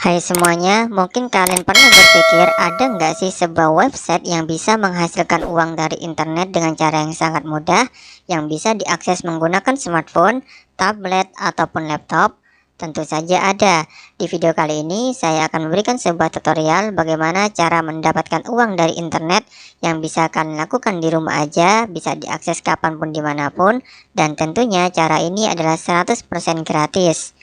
Hai semuanya, mungkin kalian pernah berpikir ada nggak sih sebuah website yang bisa menghasilkan uang dari internet dengan cara yang sangat mudah, yang bisa diakses menggunakan smartphone, tablet, ataupun laptop? Tentu saja ada. Di video kali ini saya akan memberikan sebuah tutorial bagaimana cara mendapatkan uang dari internet yang bisa kalian lakukan di rumah aja, bisa diakses kapanpun dimanapun, dan tentunya cara ini adalah 100% gratis.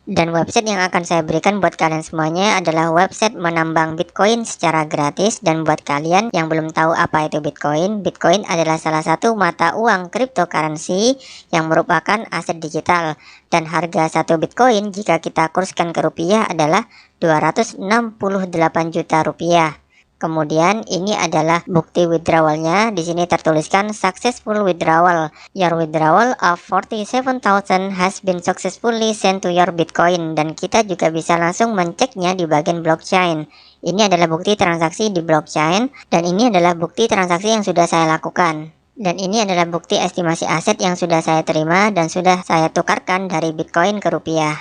Dan website yang akan saya berikan buat kalian semuanya adalah website menambang Bitcoin secara gratis. Dan buat kalian yang belum tahu apa itu Bitcoin, Bitcoin adalah salah satu mata uang cryptocurrency yang merupakan aset digital. Dan harga satu Bitcoin jika kita kurskan ke rupiah adalah 268 juta rupiah. Kemudian ini adalah bukti withdrawalnya. Di sini tertuliskan successful withdrawal. Your withdrawal of 47,000 has been successfully sent to your Bitcoin. Dan kita juga bisa langsung menceknya di bagian blockchain. Ini adalah bukti transaksi di blockchain, dan ini adalah bukti transaksi yang sudah saya lakukan. Dan ini adalah bukti estimasi aset yang sudah saya terima dan sudah saya tukarkan dari Bitcoin ke rupiah.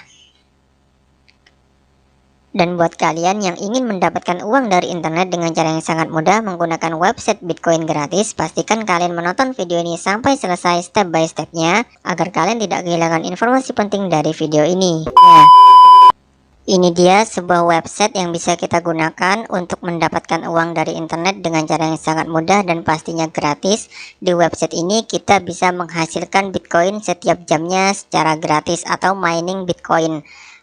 Dan buat kalian yang ingin mendapatkan uang dari internet dengan cara yang sangat mudah menggunakan website Bitcoin gratis, pastikan kalian menonton video ini sampai selesai step by stepnya agar kalian tidak kehilangan informasi penting dari video ini. Nah, ini dia sebuah website yang bisa kita gunakan untuk mendapatkan uang dari internet dengan cara yang sangat mudah dan pastinya gratis. Di website ini kita bisa menghasilkan Bitcoin setiap jamnya secara gratis atau mining Bitcoin.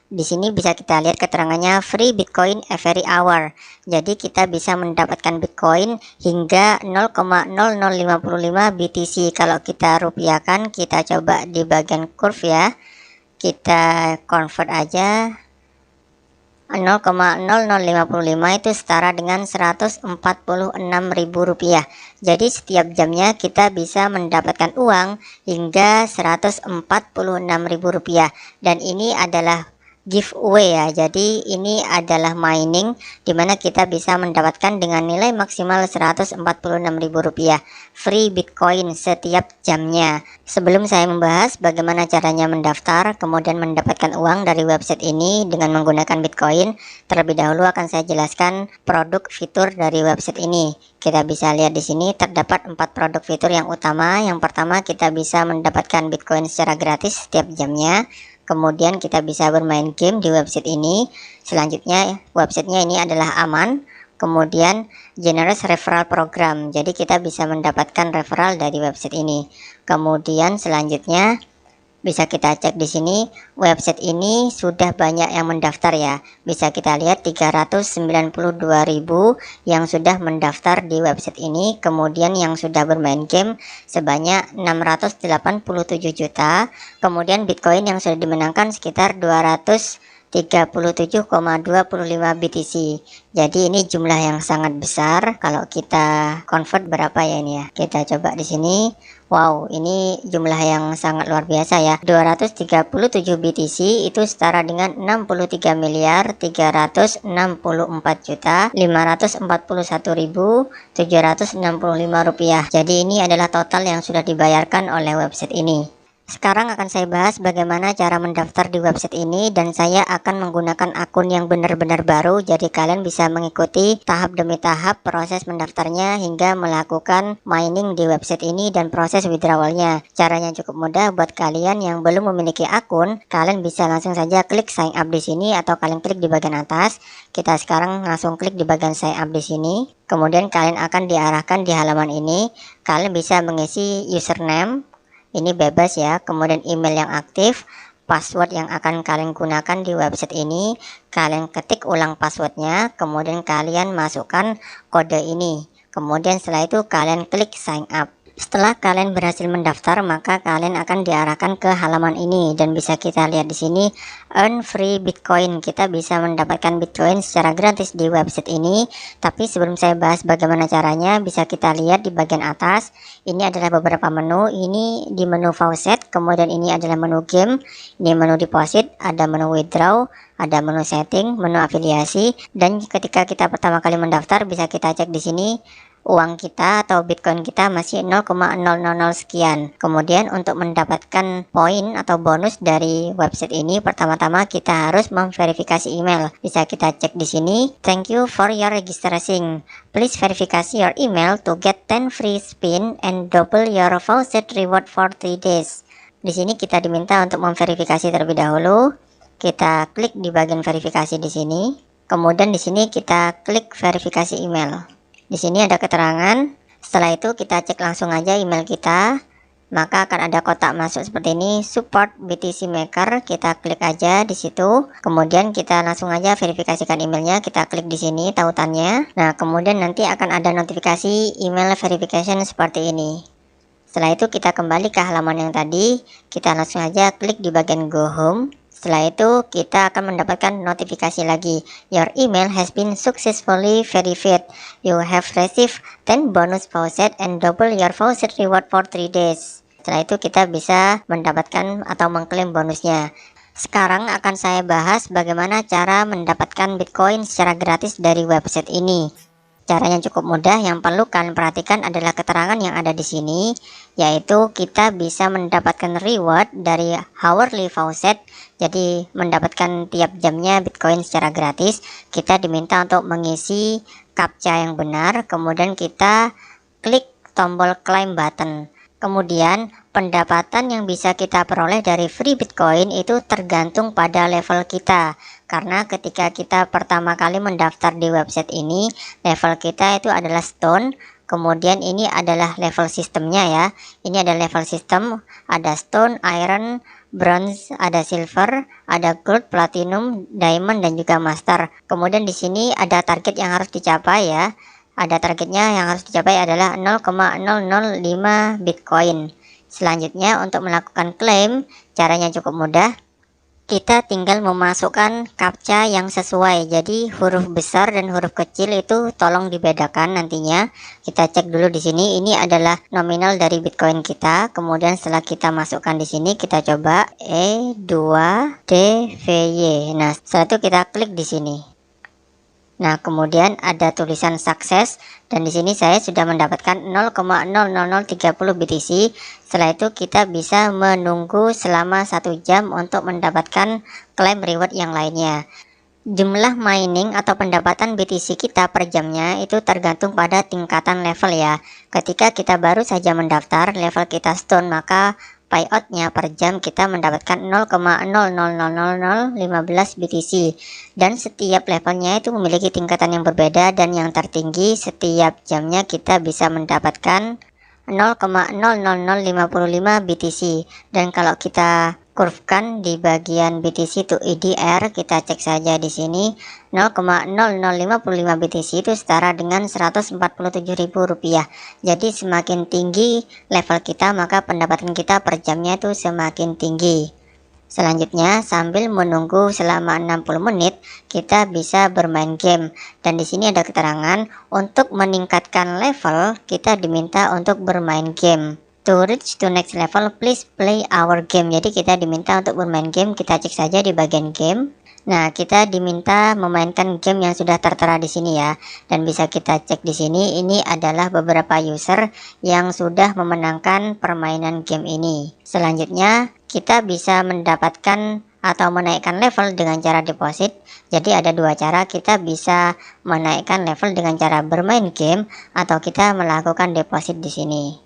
Di sini bisa kita lihat keterangannya free Bitcoin every hour. Jadi kita bisa mendapatkan Bitcoin hingga 0,0055 BTC. Kalau kita rupiahkan, kita coba di bagian curve ya. Kita convert aja. 0,0055 itu setara dengan 146.000 rupiah. Jadi setiap jamnya kita bisa mendapatkan uang hingga 146.000 rupiah. Dan ini adalah giveaway ya. Jadi ini adalah mining dimana kita bisa mendapatkan dengan nilai maksimal 146.000 rupiah free Bitcoin setiap jamnya. Sebelum saya membahas bagaimana caranya mendaftar kemudian mendapatkan uang dari website ini dengan menggunakan Bitcoin, terlebih dahulu akan saya jelaskan produk fitur dari website ini. Kita bisa lihat di sini terdapat 4 produk fitur yang utama. Yang pertama, kita bisa mendapatkan Bitcoin secara gratis setiap jamnya. Kemudian kita bisa bermain game di website ini. Selanjutnya websitenya ini adalah aman. Kemudian generous referral program. Jadi kita bisa mendapatkan referral dari website ini. Kemudian selanjutnya bisa kita cek di sini, website ini sudah banyak yang mendaftar ya. Bisa kita lihat 392.000 yang sudah mendaftar di website ini. Kemudian yang sudah bermain game sebanyak 687 juta. Kemudian Bitcoin yang sudah dimenangkan sekitar 237,25 BTC. Jadi ini jumlah yang sangat besar. Kalau kita convert berapa ya ini ya? Kita coba di sini. Wow, ini jumlah yang sangat luar biasa ya. 237 BTC itu setara dengan 63.364.541.765 rupiah. Jadi ini adalah total yang sudah dibayarkan oleh website ini. Sekarang akan saya bahas bagaimana cara mendaftar di website ini, dan saya akan menggunakan akun yang benar-benar baru. Jadi kalian bisa mengikuti tahap demi tahap proses mendaftarnya hingga melakukan mining di website ini dan proses withdrawalnya. Caranya cukup mudah. Buat kalian yang belum memiliki akun, kalian bisa langsung saja klik sign up di sini atau kalian klik di bagian atas. Kita sekarang langsung klik di bagian sign up di sini. Kemudian kalian akan diarahkan di halaman ini. Kalian bisa mengisi username. Ini bebas ya. Kemudian email yang aktif, password yang akan kalian gunakan di website ini, kalian ketik ulang passwordnya, kemudian kalian masukkan kode ini. Kemudian setelah itu kalian klik sign up. Setelah kalian berhasil mendaftar, maka kalian akan diarahkan ke halaman ini, dan bisa kita lihat di sini earn free Bitcoin. Kita bisa mendapatkan Bitcoin secara gratis di website ini. Tapi sebelum saya bahas bagaimana caranya, bisa kita lihat di bagian atas. Ini adalah beberapa menu. Ini di menu faucet, kemudian ini adalah menu game, ini menu deposit, ada menu withdraw, ada menu setting, menu afiliasi. Dan ketika kita pertama kali mendaftar, bisa kita cek di sini uang kita atau Bitcoin kita masih 0,000 sekian. Kemudian untuk mendapatkan poin atau bonus dari website ini, pertama-tama kita harus memverifikasi email. Bisa kita cek di sini. Thank you for your registration. Please verify your email to get 10 free spin and double your faucet reward for 3 days. Di sini kita diminta untuk memverifikasi terlebih dahulu. Kita klik di bagian verifikasi di sini. Kemudian di sini kita klik verifikasi email. Di sini ada keterangan. Setelah itu kita cek langsung aja email kita. Maka akan ada kotak masuk seperti ini, support BTC Maker. Kita klik aja di situ. Kemudian kita langsung aja verifikasikan emailnya. Kita klik di sini tautannya. Nah, kemudian nanti akan ada notifikasi email verification seperti ini. Setelah itu kita kembali ke halaman yang tadi. Kita langsung aja klik di bagian Go Home. Setelah itu kita akan mendapatkan notifikasi lagi. Your email has been successfully verified. You have received 10 bonus faucet and double your faucet reward for 3 days. Setelah itu kita bisa mendapatkan atau mengklaim bonusnya. Sekarang akan saya bahas bagaimana cara mendapatkan Bitcoin secara gratis dari website ini. Caranya cukup mudah, yang perlu kalian perhatikan adalah keterangan yang ada di sini, yaitu kita bisa mendapatkan reward dari hourly faucet. Jadi mendapatkan tiap jamnya Bitcoin secara gratis. Kita diminta untuk mengisi captcha yang benar, kemudian kita klik tombol claim button. Kemudian pendapatan yang bisa kita peroleh dari free Bitcoin itu tergantung pada level kita. Karena ketika kita pertama kali mendaftar di website ini, level kita itu adalah stone. Kemudian ini adalah level sistemnya ya. Ini ada level sistem, ada stone, iron, bronze, ada silver, ada gold, platinum, diamond, dan juga master. Kemudian di sini ada target yang harus dicapai ya. Ada targetnya yang harus dicapai adalah 0,005 Bitcoin. Selanjutnya untuk melakukan klaim, caranya cukup mudah. Kita tinggal memasukkan captcha yang sesuai. Jadi huruf besar dan huruf kecil itu tolong dibedakan nantinya. Kita cek dulu di sini. Ini adalah nominal dari Bitcoin kita. Kemudian setelah kita masukkan di sini, kita coba E2DVY. Nah, setelah itu kita klik di sini. Nah, kemudian ada tulisan sukses dan di sini saya sudah mendapatkan 0,00030 BTC. Setelah itu kita bisa menunggu selama 1 jam untuk mendapatkan klaim reward yang lainnya. Jumlah mining atau pendapatan BTC kita per jamnya itu tergantung pada tingkatan level ya. Ketika kita baru saja mendaftar, level kita stone, maka payoutnya per jam kita mendapatkan 0,00015 BTC, dan setiap levelnya itu memiliki tingkatan yang berbeda, dan yang tertinggi setiap jamnya kita bisa mendapatkan 0,00055 BTC. Dan kalau kita kurvkan di bagian BTC to EDR, kita cek saja di sini 0,0055 BTC itu setara dengan Rp147.000. Jadi semakin tinggi level kita, maka pendapatan kita per jamnya itu semakin tinggi. Selanjutnya, sambil menunggu selama 60 menit, kita bisa bermain game. Dan di sini ada keterangan, untuk meningkatkan level, kita diminta untuk bermain game. To reach to next level, please play our game. Jadi kita diminta untuk bermain game. Kita cek saja di bagian game. Nah, kita diminta memainkan game yang sudah tertera di sini ya. Dan bisa kita cek di sini, ini adalah beberapa user yang sudah memenangkan permainan game ini. Selanjutnya, kita bisa mendapatkan atau menaikkan level dengan cara deposit. Jadi ada dua cara, kita bisa menaikkan level dengan cara bermain game atau kita melakukan deposit di sini.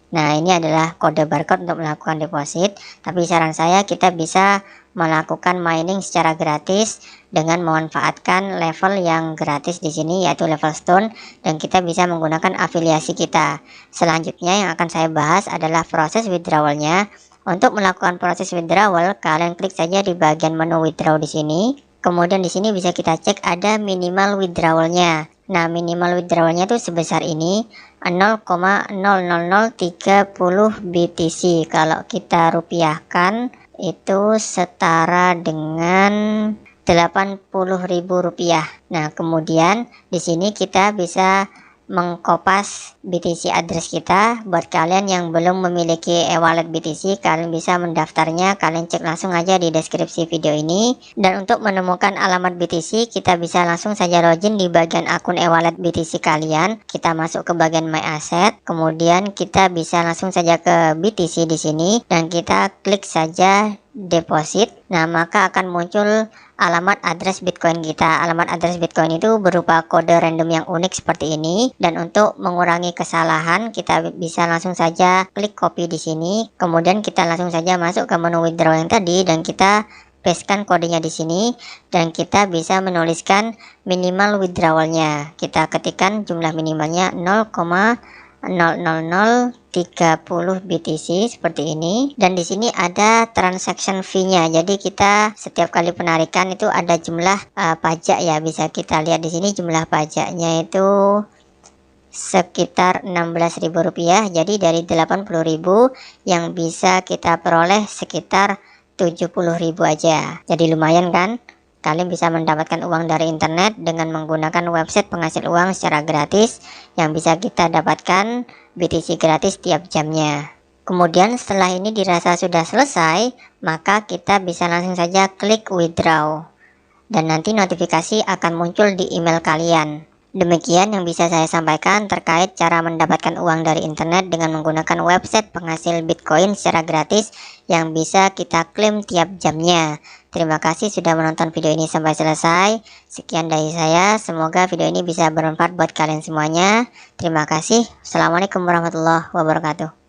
Nah, ini adalah kode barcode untuk melakukan deposit, tapi saran saya kita bisa melakukan mining secara gratis dengan memanfaatkan level yang gratis di sini, yaitu level stone, dan kita bisa menggunakan afiliasi kita. Selanjutnya yang akan saya bahas adalah proses withdrawalnya. Untuk melakukan proses withdrawal, kalian klik saja di bagian menu withdraw di sini. Kemudian di sini bisa kita cek ada minimal withdrawalnya. Nah, minimal withdrawalnya itu sebesar ini, 0,00030 BTC. Kalau kita rupiahkan itu setara dengan Rp80.000. Nah, kemudian di sini kita bisa mengkopas BTC address kita. Buat kalian yang belum memiliki e-wallet BTC, kalian bisa mendaftarnya, kalian cek langsung aja di deskripsi video ini. Dan untuk menemukan alamat BTC, kita bisa langsung saja login di bagian akun e-wallet BTC kalian. Kita masuk ke bagian My Asset, kemudian kita bisa langsung saja ke BTC di sini dan kita klik saja deposit. Nah, maka akan muncul alamat address Bitcoin kita. Alamat address Bitcoin itu berupa kode random yang unik seperti ini. Dan untuk mengurangi kesalahan, kita bisa langsung saja klik copy di sini. Kemudian kita langsung saja masuk ke menu withdraw yang tadi dan kita pastekan kodenya di sini dan kita bisa menuliskan minimal withdrawalnya. Kita ketikkan jumlah minimalnya 0,00030 BTC seperti ini, dan di sini ada transaction fee-nya. Jadi kita setiap kali penarikan itu ada jumlah pajak ya. Bisa kita lihat di sini jumlah pajaknya itu sekitar Rp16.000. Jadi dari Rp80.000 yang bisa kita peroleh sekitar Rp70.000 aja. Jadi lumayan kan? Kalian bisa mendapatkan uang dari internet dengan menggunakan website penghasil uang secara gratis yang bisa kita dapatkan BTC gratis tiap jamnya. Kemudian setelah ini dirasa sudah selesai, maka kita bisa langsung saja klik withdraw. Dan nanti notifikasi akan muncul di email kalian. Demikian yang bisa saya sampaikan terkait cara mendapatkan uang dari internet dengan menggunakan website penghasil Bitcoin secara gratis yang bisa kita klaim tiap jamnya. Terima kasih sudah menonton video ini sampai selesai. Sekian dari saya, semoga video ini bisa bermanfaat buat kalian semuanya. Terima kasih. Assalamualaikum warahmatullahi wabarakatuh.